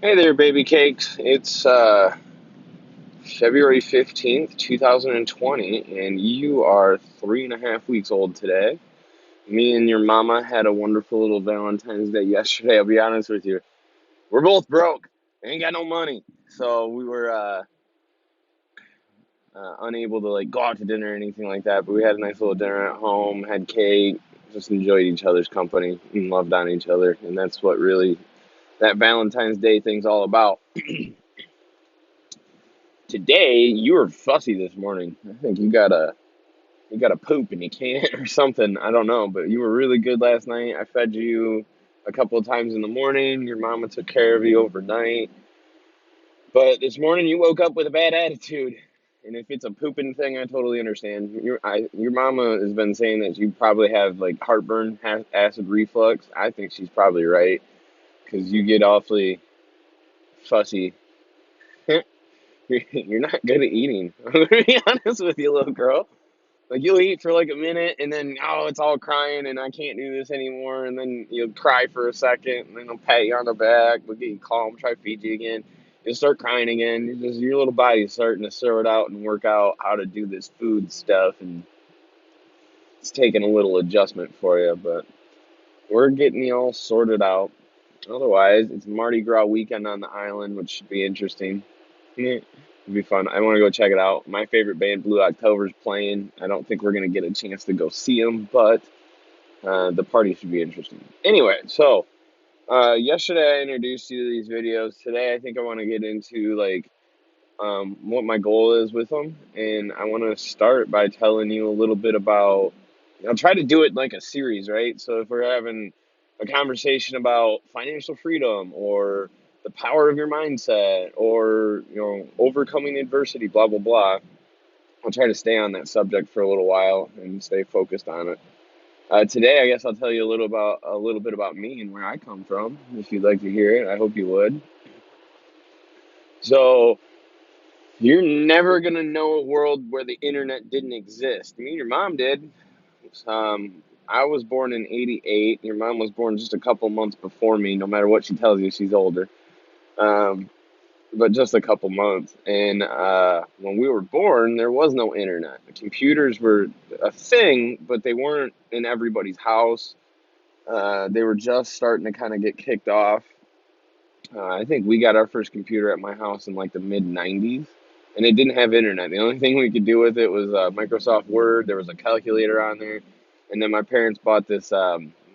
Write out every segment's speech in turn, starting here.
Hey there, baby cakes. It's February 15th, 2020, and you are 3.5 weeks old today. Me and your mama had a wonderful little Valentine's Day yesterday. I'll be honest with you. We're both broke. Ain't got no money. So we were unable to like go out to dinner or anything like that, but we had a nice little dinner at home, had cake, just enjoyed each other's company and loved on each other. And that's what really that Valentine's Day thing's all about. Today, you were fussy this morning. I think you got a poop and you can't or something. I don't know, but you were really good last night. I fed you a couple of times in the morning. Your mama took care of you overnight. But this morning you woke up with a bad attitude. And if it's a pooping thing, I totally understand. Your mama has been saying that you probably have like heartburn, acid reflux. I think she's probably right because you get awfully fussy. You're not good at eating. I'm gonna be honest with you, little girl. Like you'll eat for like a minute and then it's all crying and I can't do this anymore and then you'll cry for a second and then I'll pat you on the back, we'll get you calm, try to feed you again. You'll start crying again. Your little body's starting to sort out and work out how to do this food stuff and it's taking a little adjustment for you, but we're getting you all sorted out. Otherwise, it's Mardi Gras weekend on the island, which should be interesting. Yeah, it'd be fun. I want to go check it out. My favorite band, Blue October's playing. I don't think we're gonna get a chance to go see them, but the party should be interesting. Anyway, so yesterday I introduced you to these videos. Today I think I want to get into like what my goal is with them, and I want to start by telling you a little bit about. I'll try to do it like a series, right? So if we're having a conversation about financial freedom or the power of your mindset or overcoming adversity, blah blah blah, I'll try to stay on that subject for a little while and stay focused on it. Today, I guess I'll tell you a little bit about me and where I come from. If you'd like to hear it, I hope you would. So you're never gonna know a world where the internet didn't exist. Me and your mom did. I was born in '88. Your mom was born just a couple months before me. No matter what she tells you, she's older. Um, but just a couple months. And when we were born, there was no internet. The computers were a thing, but they weren't in everybody's house. They were just starting to kind of get kicked off. I think we got our first computer at my house in like the mid '90s, and it didn't have internet. The only thing we could do with it was Microsoft Word. There was a calculator on there, and then my parents bought this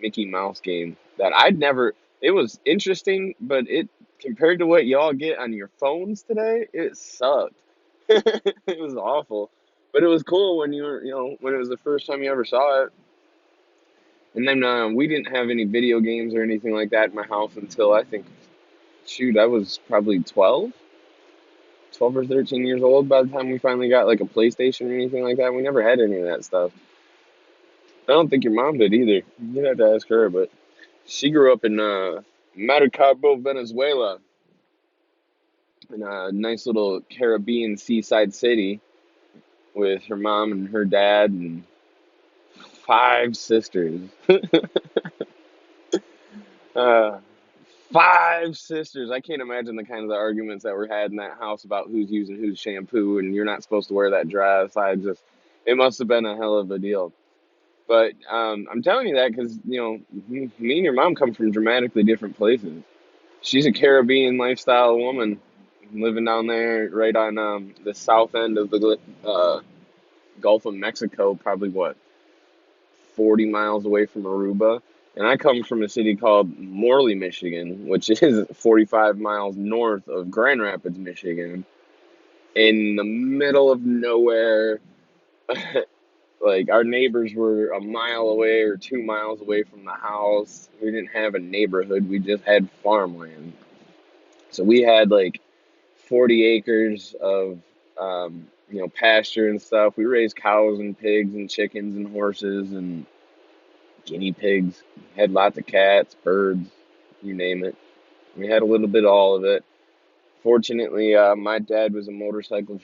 Mickey Mouse game that I'd never. It was interesting, but it compared to what y'all get on your phones today, it sucked. It was awful, but it was cool when when it was the first time you ever saw it. And then we didn't have any video games or anything like that in my house until I think, shoot, I was probably 12 or 13 years old by the time we finally got like a PlayStation or anything like that. We never had any of that stuff. I don't think your mom did either. You'd have to ask her, but she grew up in Maracaibo, Venezuela, in a nice little Caribbean seaside city with her mom and her dad and five sisters. uh, Five sisters. I can't imagine the kinds of arguments that were had in that house about who's using whose shampoo and you're not supposed to wear that dress. It must have been a hell of a deal. But I'm telling you that because, me and your mom come from dramatically different places. She's a Caribbean lifestyle woman living down there right on the south end of the Gulf of Mexico, probably what, 40 miles away from Aruba. And I come from a city called Morley, Michigan, which is 45 miles north of Grand Rapids, Michigan, in the middle of nowhere. Like our neighbors were a mile away or 2 miles away from the house. We didn't have a neighborhood, we just had farmland. So we had like 40 acres of pasture and stuff. We raised cows and pigs and chickens and horses and guinea pigs, had lots of cats, birds, you name it. We had a little bit of all of it. Fortunately, my dad was a motorcycle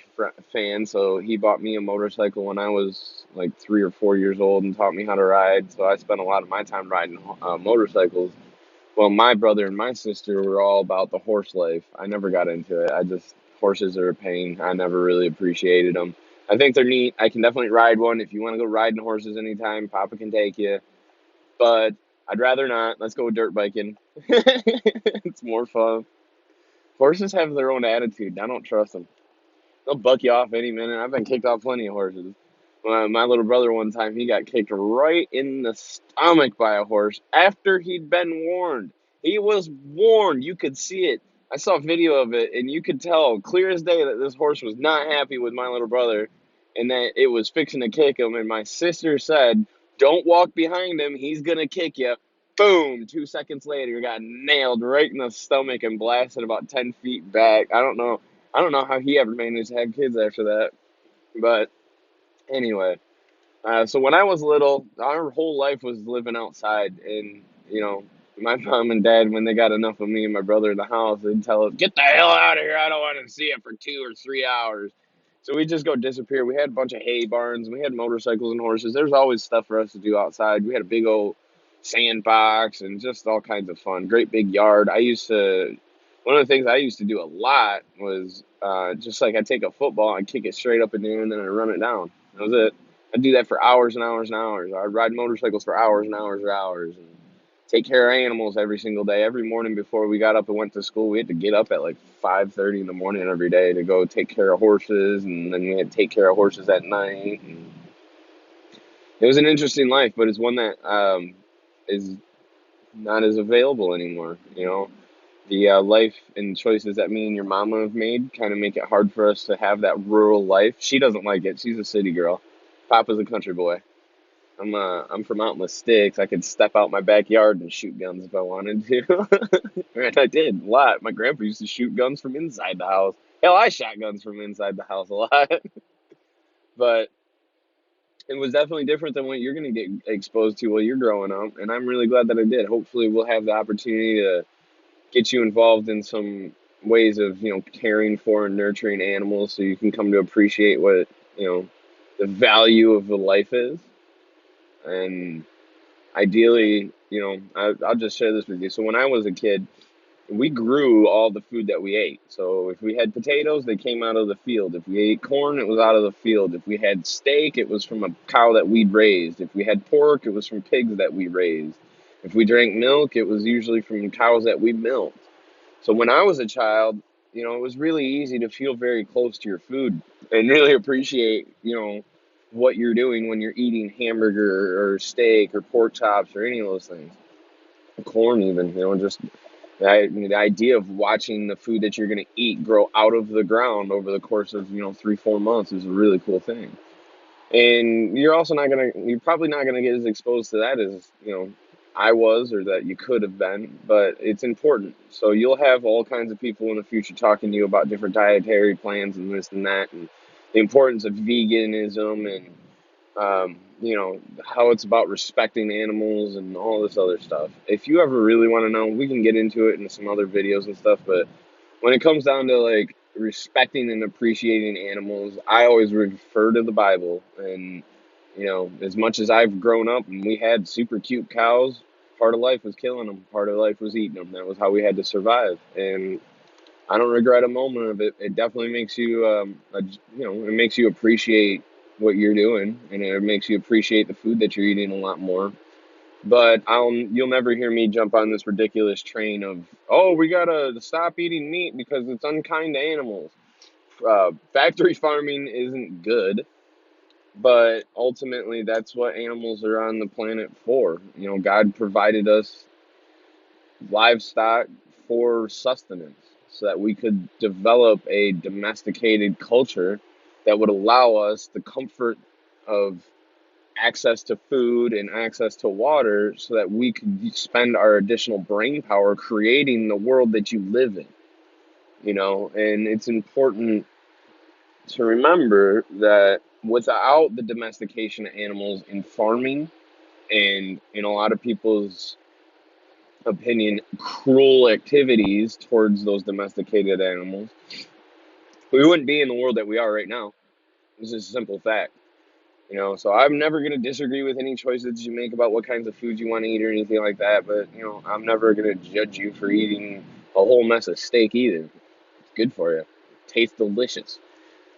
fan, so he bought me a motorcycle when I was like 3 or 4 years old and taught me how to ride. So I spent a lot of my time riding motorcycles. Well, my brother and my sister were all about the horse life. I never got into it. Horses are a pain. I never really appreciated them. I think they're neat. I can definitely ride one. If you want to go riding horses anytime, Papa can take you. But I'd rather not. Let's go dirt biking. It's more fun. Horses have their own attitude. I don't trust them. They'll buck you off any minute. I've been kicked off plenty of horses. My little brother one time, he got kicked right in the stomach by a horse after he'd been warned. He was warned. You could see it. I saw a video of it, and you could tell clear as day that this horse was not happy with my little brother and that it was fixing to kick him. And my sister said, "Don't walk behind him. He's going to kick you." Boom! 2 seconds later, got nailed right in the stomach and blasted about 10 feet back. I don't know how he ever managed to have kids after that. But anyway, so when I was little, our whole life was living outside. And, my mom and dad, when they got enough of me and my brother in the house, they'd tell us, "Get the hell out of here. I don't want to see it for 2 or 3 hours." So we just go disappear. We had a bunch of hay barns. We had motorcycles and horses. There's always stuff for us to do outside. We had a big old sandbox and just all kinds of fun. Great big yard. One of the things I used to do a lot was just like I'd take a football and kick it straight up in the air and then I'd run it down. That was it. I'd do that for hours and hours and hours. I'd ride motorcycles for hours and hours and hours and take care of animals every single day. Every morning before we got up and went to school, we had to get up at like 5:30 in the morning every day to go take care of horses, and then we had to take care of horses at night. And it was an interesting life, but it's one that is not as available anymore. The life and choices that me and your mama have made kind of make it hard for us to have that rural life. She doesn't like it. She's a city girl. Papa's a country boy. I'm from out in the sticks. I could step out my backyard and shoot guns if I wanted to. And I did a lot. My grandpa used to shoot guns from inside the house. Hell, I shot guns from inside the house a lot. But it was definitely different than what you're going to get exposed to while you're growing up. And I'm really glad that I did. Hopefully, we'll have the opportunity to get you involved in some ways of, caring for and nurturing animals so you can come to appreciate what, the value of the life is. And ideally, I'll just share this with you. So when I was a kid, we grew all the food that we ate. So if we had potatoes, they came out of the field. If we ate corn, it was out of the field. If we had steak, it was from a cow that we'd raised. If we had pork, it was from pigs that we raised. If we drank milk, it was usually from cows that we milked. So when I was a child, it was really easy to feel very close to your food and really appreciate, what you're doing when you're eating hamburger or steak or pork chops or any of those things. Corn even, just the idea of watching the food that you're going to eat grow out of the ground over the course of, 3-4 months is a really cool thing. And you're probably not gonna get as exposed to that as, I was or that you could have been, but it's important. So you'll have all kinds of people in the future talking to you about different dietary plans and this and that, and the importance of veganism and, how it's about respecting animals and all this other stuff. If you ever really want to know, we can get into it in some other videos and stuff, but when it comes down to like respecting and appreciating animals, I always refer to the Bible. And, as much as I've grown up and we had super cute cows, part of life was killing them, part of life was eating them. That was how we had to survive. And I don't regret a moment of it. It definitely makes you, it makes you appreciate what you're doing, and it makes you appreciate the food that you're eating a lot more. But you'll never hear me jump on this ridiculous train of, "Oh, we gotta stop eating meat because it's unkind to animals." Factory farming isn't good, but ultimately that's what animals are on the planet for. God provided us livestock for sustenance so that we could develop a domesticated culture that would allow us the comfort of access to food and access to water so that we could spend our additional brain power creating the world that you live in. And it's important to remember that without the domestication of animals in farming and in a lot of people's opinion, cruel activities towards those domesticated animals, we wouldn't be in the world that we are right now. It's just a simple fact. So I'm never going to disagree with any choices you make about what kinds of foods you want to eat or anything like that. But, I'm never going to judge you for eating a whole mess of steak either. It's good for you. It tastes delicious.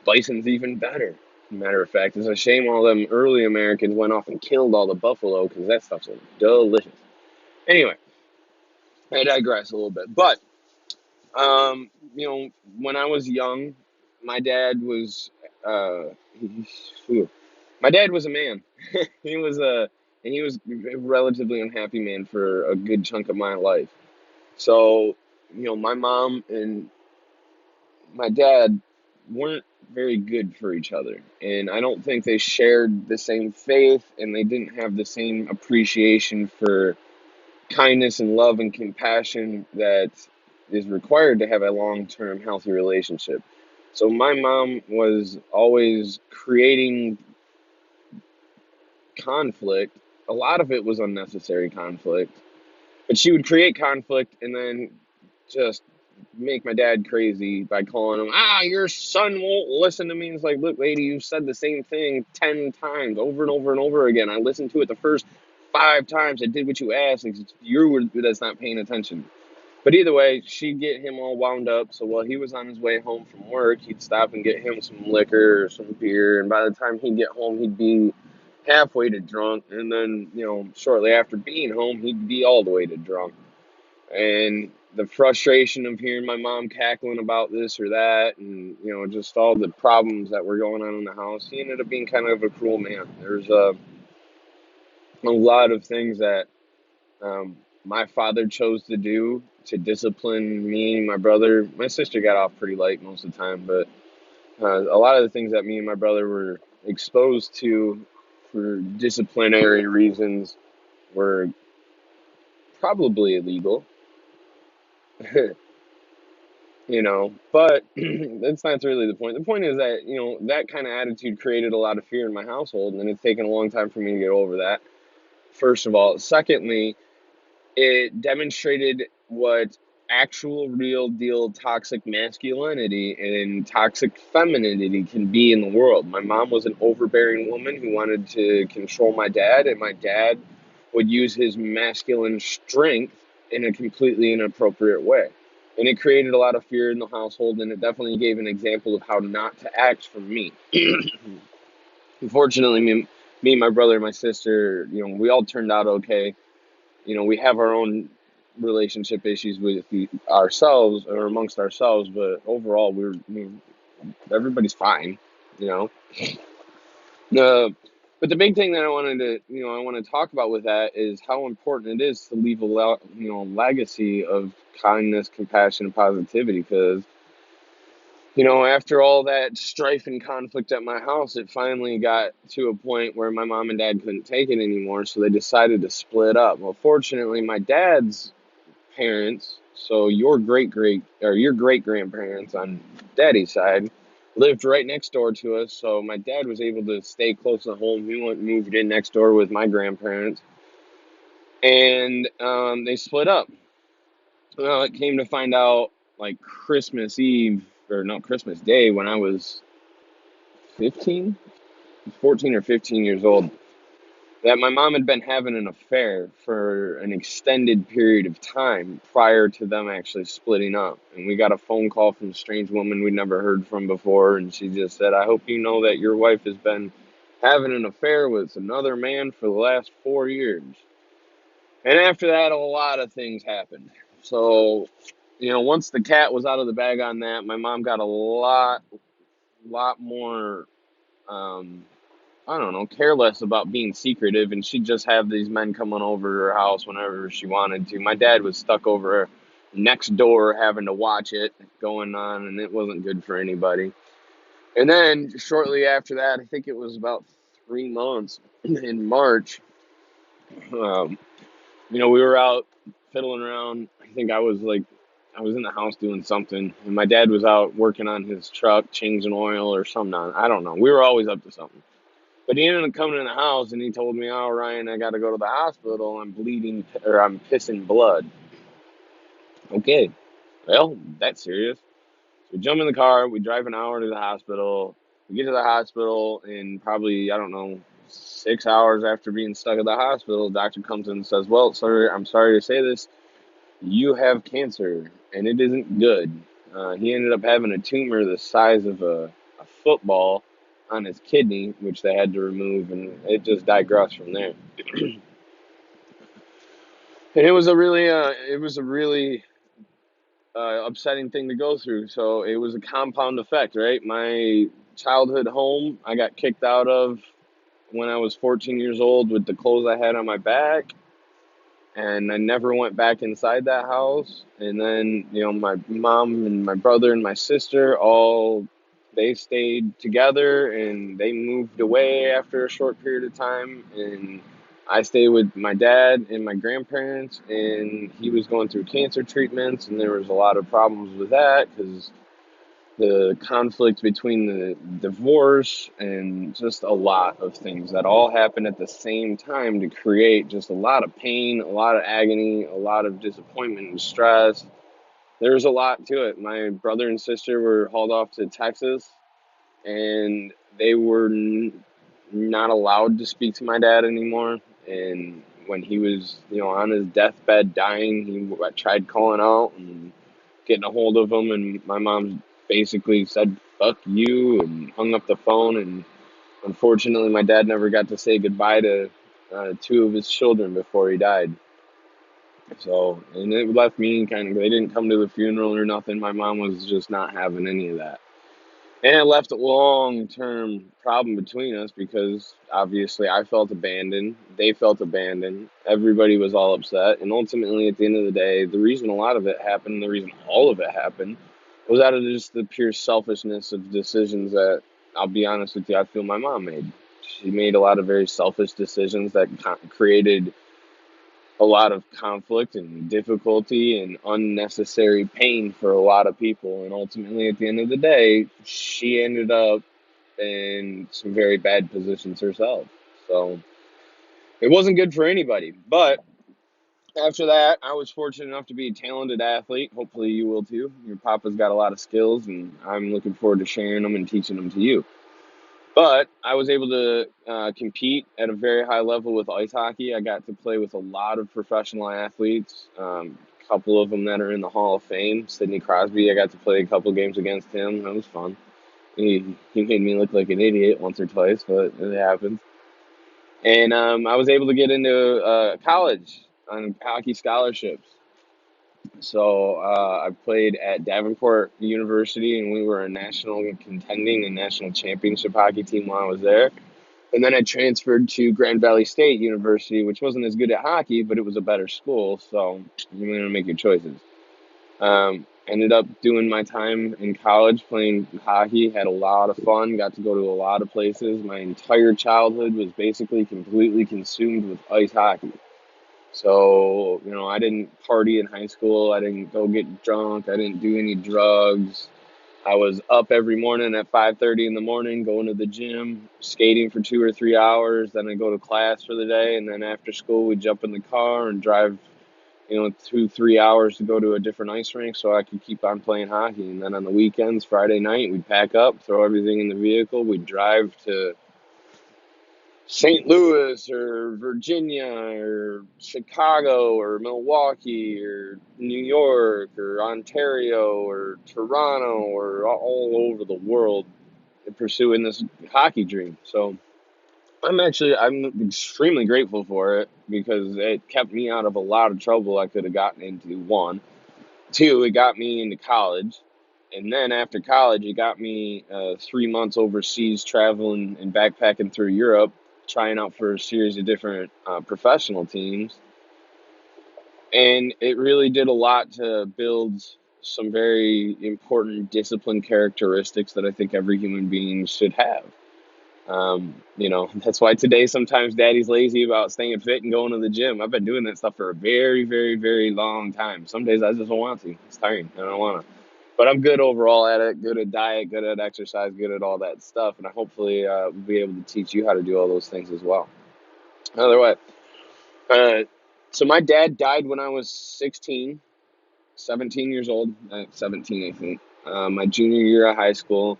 Bison's even better. Matter of fact, it's a shame all them early Americans went off and killed all the buffalo because that stuff's delicious. Anyway, I digress a little bit. But, um, when I was young, my dad was, my dad was a man. He was a relatively unhappy man for a good chunk of my life. So, my mom and my dad weren't very good for each other. And I don't think they shared the same faith and they didn't have the same appreciation for kindness and love and compassion that is required to have a long-term healthy relationship. So my mom was always creating conflict. A lot of it was unnecessary conflict, but she would create conflict and then just make my dad crazy by calling him, your son won't listen to me. It's like, look, lady, you've said the same thing 10 times over and over and over again. I listened to it the first 5 times. I did what you asked. And you were that's not paying attention. But either way, she'd get him all wound up. So while he was on his way home from work, he'd stop and get him some liquor or some beer. And by the time he'd get home, he'd be halfway to drunk. And then, shortly after being home, he'd be all the way to drunk. And the frustration of hearing my mom cackling about this or that, and just all the problems that were going on in the house, he ended up being kind of a cruel man. There's a lot of things that my father chose to do to discipline me and my brother. My sister got off pretty light most of the time, but a lot of the things that me and my brother were exposed to for disciplinary reasons were probably illegal. But that's not really the point. The point is that, that kind of attitude created a lot of fear in my household, and it's taken a long time for me to get over that, first of all. Secondly, it demonstrated what actual, real deal toxic masculinity and toxic femininity can be in the world. My mom was an overbearing woman who wanted to control my dad, and my dad would use his masculine strength in a completely inappropriate way. And it created a lot of fear in the household, and it definitely gave an example of how not to act for me. Unfortunately, me and my brother and my sister, we all turned out okay. We have our own relationship issues with ourselves or amongst ourselves, but overall, everybody's fine, you know. But the big thing that I want to talk about with that is how important it is to leave legacy of kindness, compassion, and positivity. Because after all that strife and conflict at my house, it finally got to a point where my mom and dad couldn't take it anymore, so they decided to split up. Well, fortunately, my dad's parents, so your great grandparents on daddy's side, lived right next door to us. So my dad was able to stay close to home. He went and moved in next door with my grandparents, and they split up. Well, it came to find out like Christmas Eve, or no, Christmas Day, when I was 15, 14 or 15 years old, that my mom had been having an affair for an extended period of time prior to them actually splitting up. And we got a phone call from a strange woman we'd never heard from before, and she just said, "I hope you know that your wife has been having an affair with another man for the last 4 years." And after that, a lot of things happened. So, once the cat was out of the bag on that, my mom got a lot more, I don't know, careless about being secretive, and she'd just have these men coming over to her house whenever she wanted to. My dad was stuck over next door having to watch it going on, and it wasn't good for anybody. And then shortly after that, I think it was about 3 months in March, um, we were out fiddling around. I was in the house doing something, and my dad was out working on his truck, changing oil or something. I don't know. We were always up to something. But he ended up coming in the house and he told me, "Oh, Ryan, I got to go to the hospital. I'm bleeding, or I'm pissing blood." Okay, well, that's serious. So we jump in the car. We drive an hour to the hospital. We get to the hospital, and probably, I don't know, 6 hours after being stuck at the hospital, the doctor comes in and says, "Well, sir, I'm sorry to say this. You have cancer, and it isn't good." He ended up having a tumor the size of a football on his kidney, which they had to remove, and it just digressed from there. And it was a really upsetting thing to go through. So it was a compound effect, right? My childhood home, I got kicked out of when I was 14 years old with the clothes I had on my back, and I never went back inside that house. And then, my mom and my brother and my sister all they stayed together, and they moved away after a short period of time, and I stayed with my dad and my grandparents, and he was going through cancer treatments, and there was a lot of problems with that because the conflict between the divorce and just a lot of things that all happened at the same time to create just a lot of pain, a lot of agony, a lot of disappointment and stress. There's a lot to it. My brother and sister were hauled off to Texas, and they were not allowed to speak to my dad anymore. And when he was, on his deathbed dying, I tried calling out and getting a hold of him, and my mom basically said "fuck you" and hung up the phone. And unfortunately, my dad never got to say goodbye to two of his children before he died. So, and it left me kind of. They didn't come to the funeral or nothing. My mom was just not having any of that. And it left a long term problem between us because obviously I felt abandoned. They felt abandoned. Everybody was all upset. And ultimately, at the end of the day, the reason a lot of it happened, the reason all of it happened, was out of just the pure selfishness of decisions that, I'll be honest with you, I feel my mom made. She made a lot of very selfish decisions that created a lot of conflict and difficulty and unnecessary pain for a lot of people. And ultimately, at the end of the day, she ended up in some very bad positions herself. So it wasn't good for anybody. But after that, I was fortunate enough to be a talented athlete. Hopefully, you will too. Your papa's got a lot of skills, and I'm looking forward to sharing them and teaching them to you. But I was able to compete at a very high level with ice hockey. I got to play with a lot of professional athletes, a couple of them that are in the Hall of Fame. Sidney Crosby, I got to play a couple games against him. That was fun. He made me look like an idiot once or twice, but it happens. And I was able to get into college on hockey scholarships. So I played at Davenport University, and we were a national contending and national championship hockey team while I was there. And then I transferred to Grand Valley State University, which wasn't as good at hockey, but it was a better school. So you're going to make your choices. Ended up doing my time in college playing hockey, had a lot of fun, got to go to a lot of places. My entire childhood was basically completely consumed with ice hockey. So, I didn't party in high school. I didn't go get drunk. I didn't do any drugs. I was up every morning at 5:30 in the morning, going to the gym, skating for 2 or 3 hours. Then I go to class for the day, and then after school, we jump in the car and drive, 2, 3 hours to go to a different ice rink so I could keep on playing hockey. And then on the weekends, Friday night, we'd pack up, throw everything in the vehicle, we'd drive to St. Louis or Virginia or Chicago or Milwaukee or New York or Ontario or Toronto or all over the world pursuing this hockey dream. So I'm extremely grateful for it because it kept me out of a lot of trouble I could have gotten into. One, two, it got me into college. And then after college, it got me 3 months overseas traveling and backpacking through Europe, trying out for a series of different professional teams. And it really did a lot to build some very important discipline characteristics that I think every human being should have. That's why today sometimes daddy's lazy about staying fit and going to the gym. I've been doing that stuff for a very, very, very long time. Some days I just don't want to. It's tiring. I don't want to. But I'm good overall at it, good at diet, good at exercise, good at all that stuff. And I hopefully will be able to teach you how to do all those things as well. Another way. Uh, so my dad died when I was 16, 17 years old. 17, I think. My junior year of high school.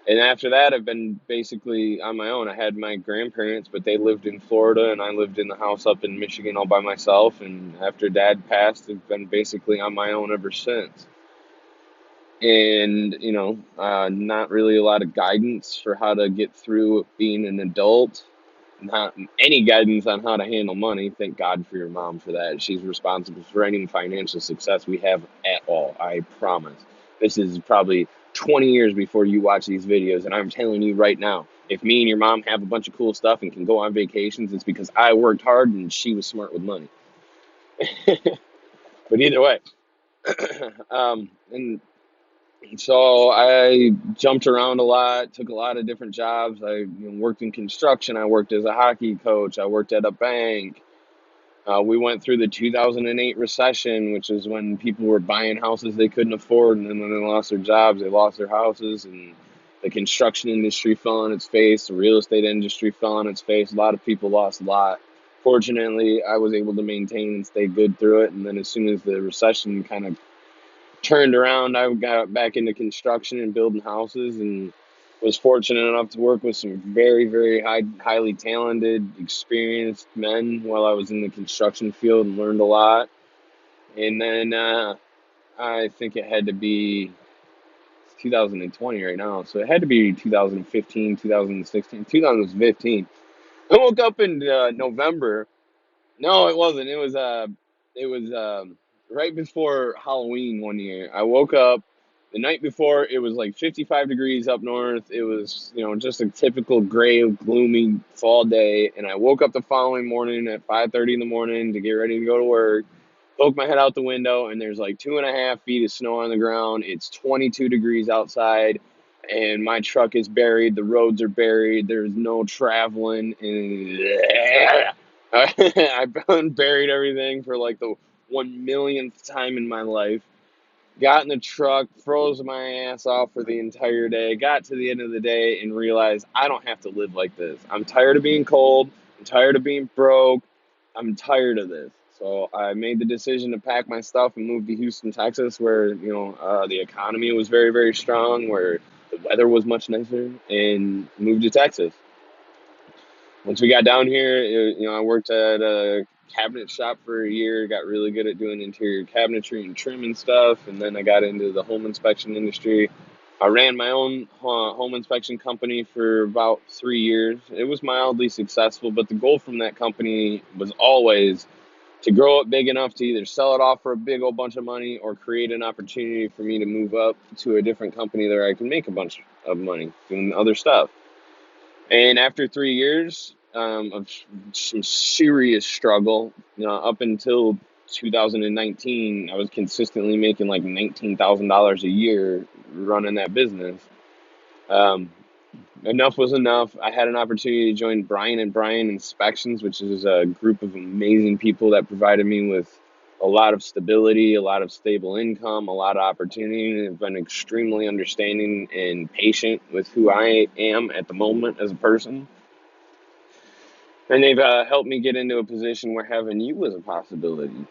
And after that, I've been basically on my own. I had my grandparents, but they lived in Florida, and I lived in the house up in Michigan all by myself. And after Dad passed, I've been basically on my own ever since. And, not really a lot of guidance for how to get through being an adult. Not any guidance on how to handle money. Thank God for your mom for that. She's responsible for any financial success we have at all. I promise. This is probably 20 years before you watch these videos, and I'm telling you right now, if me and your mom have a bunch of cool stuff and can go on vacations, it's because I worked hard and she was smart with money. But either way, and so I jumped around a lot, took a lot of different jobs. I worked in construction. I worked as a hockey coach. I worked at a bank. We went through the 2008 recession, which is when people were buying houses they couldn't afford, and then when they lost their jobs, they lost their houses, and the construction industry fell on its face. The real estate industry fell on its face. A lot of people lost a lot. Fortunately, I was able to maintain and stay good through it. And then as soon as the recession kind of turned around, I got back into construction and building houses, and was fortunate enough to work with some very, very highly talented, experienced men while I was in the construction field, and learned a lot. And then I think it had to be 2020 right now, so it had to be 2015, 2016, 2015. I woke up in November. No, it wasn't. It was right before Halloween one year. I woke up the night before. It was like 55 degrees up north. It was, just a typical gray, gloomy fall day. And I woke up the following morning at 5:30 in the morning to get ready to go to work. Poke my head out the window, and there's like 2.5 feet of snow on the ground. It's 22 degrees outside, and my truck is buried. The roads are buried. There's no traveling, and I've buried everything for like the 1 millionth time in my life. Got in the truck, froze my ass off for the entire day. Got to the end of the day and realized I don't have to live like this. I'm tired of being cold. I'm tired of being broke. I'm tired of this. So I made the decision to pack my stuff and move to Houston, Texas, where the economy was very, very strong, where the weather was much nicer, and moved to Texas. Once we got down here, I worked at a cabinet shop for a year, got really good at doing interior cabinetry and trim and stuff, and then I got into the home inspection industry. I ran my own home inspection company for about 3 years. It was mildly successful, but the goal from that company was always to grow it big enough to either sell it off for a big old bunch of money or create an opportunity for me to move up to a different company where I can make a bunch of money doing other stuff. And after 3 years of some serious struggle, up until 2019, I was consistently making like $19,000 a year running that business. Um, Enough was enough. I had an opportunity to join Brian and Brian Inspections, which is a group of amazing people that provided me with a lot of stability, a lot of stable income, a lot of opportunity. They've been extremely understanding and patient with who I am at the moment as a person. And they've helped me get into a position where having you was a possibility.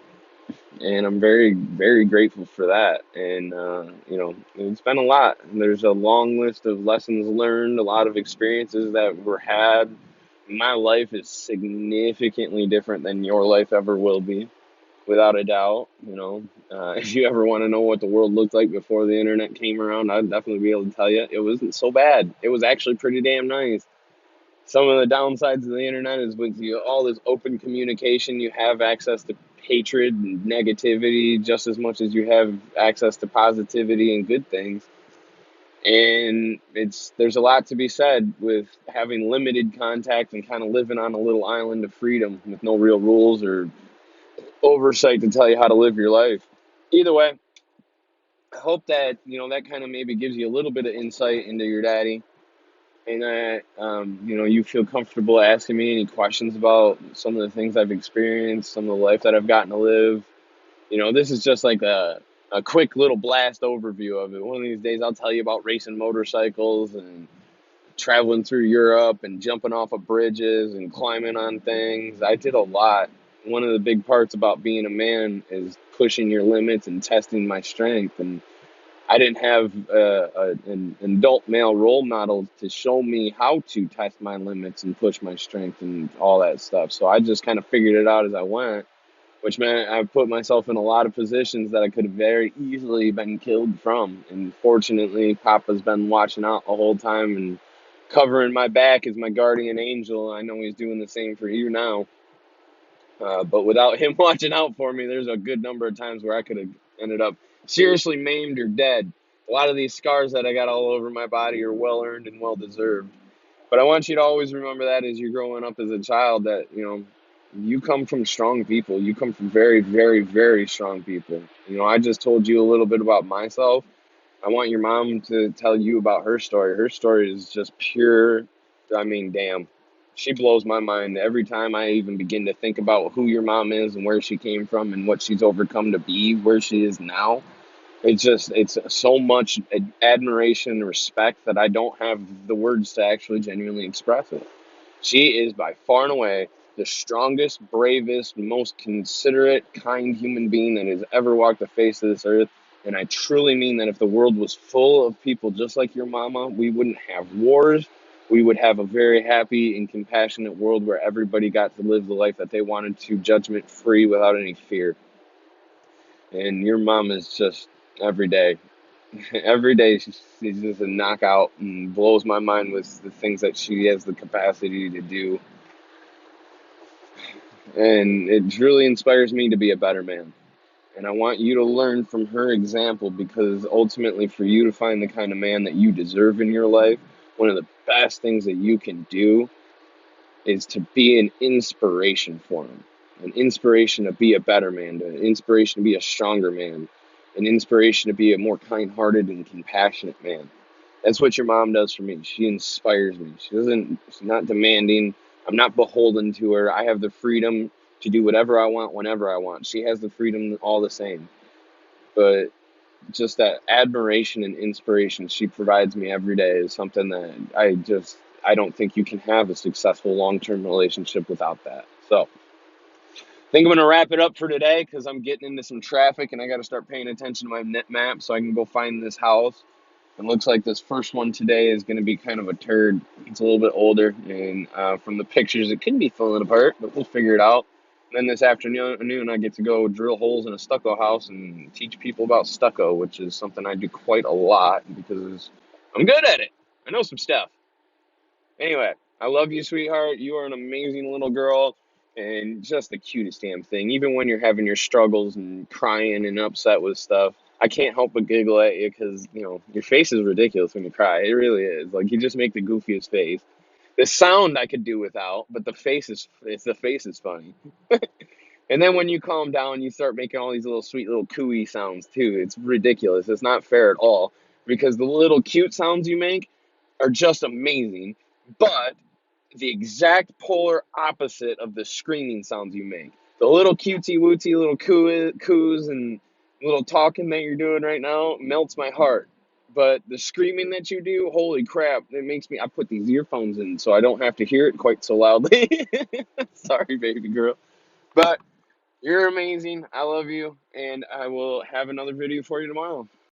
And I'm very, very grateful for that. And, it's been a lot. There's a long list of lessons learned, a lot of experiences that were had. My life is significantly different than your life ever will be, without a doubt. If you ever want to know what the world looked like before the internet came around, I'd definitely be able to tell you it wasn't so bad. It was actually pretty damn nice. Some of the downsides of the internet is with all this open communication, you have access to hatred and negativity just as much as you have access to positivity and good things. And there's a lot to be said with having limited contact and kind of living on a little island of freedom with no real rules or oversight to tell you how to live your life. Either way, I hope that that kind of maybe gives you a little bit of insight into your daddy, and that you feel comfortable asking me any questions about some of the things I've experienced, some of the life that I've gotten to live. This is just like a quick little blast overview of it. One of these days I'll tell you about racing motorcycles and traveling through Europe and jumping off of bridges and climbing on things. I did a lot. One of the big parts about being a man is pushing your limits and testing my strength. And I didn't have an adult male role model to show me how to test my limits and push my strength and all that stuff. So I just kind of figured it out as I went, which meant I put myself in a lot of positions that I could have very easily been killed from. And fortunately, Papa's been watching out the whole time and covering my back as my guardian angel. I know he's doing the same for you now. But without him watching out for me, there's a good number of times where I could have ended up seriously maimed or dead. A lot of these scars that I got all over my body are well earned and well deserved. But I want you to always remember that as you're growing up as a child, that, you come from strong people. You come from very, very, very strong people. I just told you a little bit about myself. I want your mom to tell you about her story. Her story is just pure. I mean, damn. She blows my mind every time I even begin to think about who your mom is and where she came from and what she's overcome to be where she is now. It's so much admiration and respect that I don't have the words to actually genuinely express it. She is by far and away the strongest, bravest, most considerate, kind human being that has ever walked the face of this earth. And I truly mean that if the world was full of people just like your mama, we wouldn't have wars. We would have a very happy and compassionate world where everybody got to live the life that they wanted to, judgment free, without any fear. And your mom is just every day. Every day she's just a knockout and blows my mind with the things that she has the capacity to do. And it really inspires me to be a better man. And I want you to learn from her example, because ultimately, for you to find the kind of man that you deserve in your life, one of the best things that you can do is to be an inspiration for him. An inspiration to be a better man, an inspiration to be a stronger man, an inspiration to be a more kind-hearted and compassionate man. That's what your mom does for me. She inspires me. She's not demanding. I'm not beholden to her. I have the freedom to do whatever I want whenever I want. She has the freedom all the same. But just that admiration and inspiration she provides me every day is something that I don't think you can have a successful long-term relationship without that. So I think I'm going to wrap it up for today, because I'm getting into some traffic and I got to start paying attention to my net map so I can go find this house. It looks like this first one today is going to be kind of a turd. It's a little bit older, and from the pictures, it can be falling apart, but we'll figure it out. And then this afternoon, I get to go drill holes in a stucco house and teach people about stucco, which is something I do quite a lot because I'm good at it. I know some stuff. Anyway, I love you, sweetheart. You are an amazing little girl and just the cutest damn thing. Even when you're having your struggles and crying and upset with stuff, I can't help but giggle at you because, your face is ridiculous when you cry. It really is. Like, you just make the goofiest face. The sound I could do without, but the face is funny. And then when you calm down, you start making all these little sweet little cooey sounds too. It's ridiculous. It's not fair at all, because the little cute sounds you make are just amazing, but the exact polar opposite of the screaming sounds you make. The little cutesy wootsy little coos and little talking that you're doing right now melts my heart. But the screaming that you do, holy crap, it makes me. I put these earphones in so I don't have to hear it quite so loudly. Sorry, baby girl. But you're amazing. I love you. And I will have another video for you tomorrow.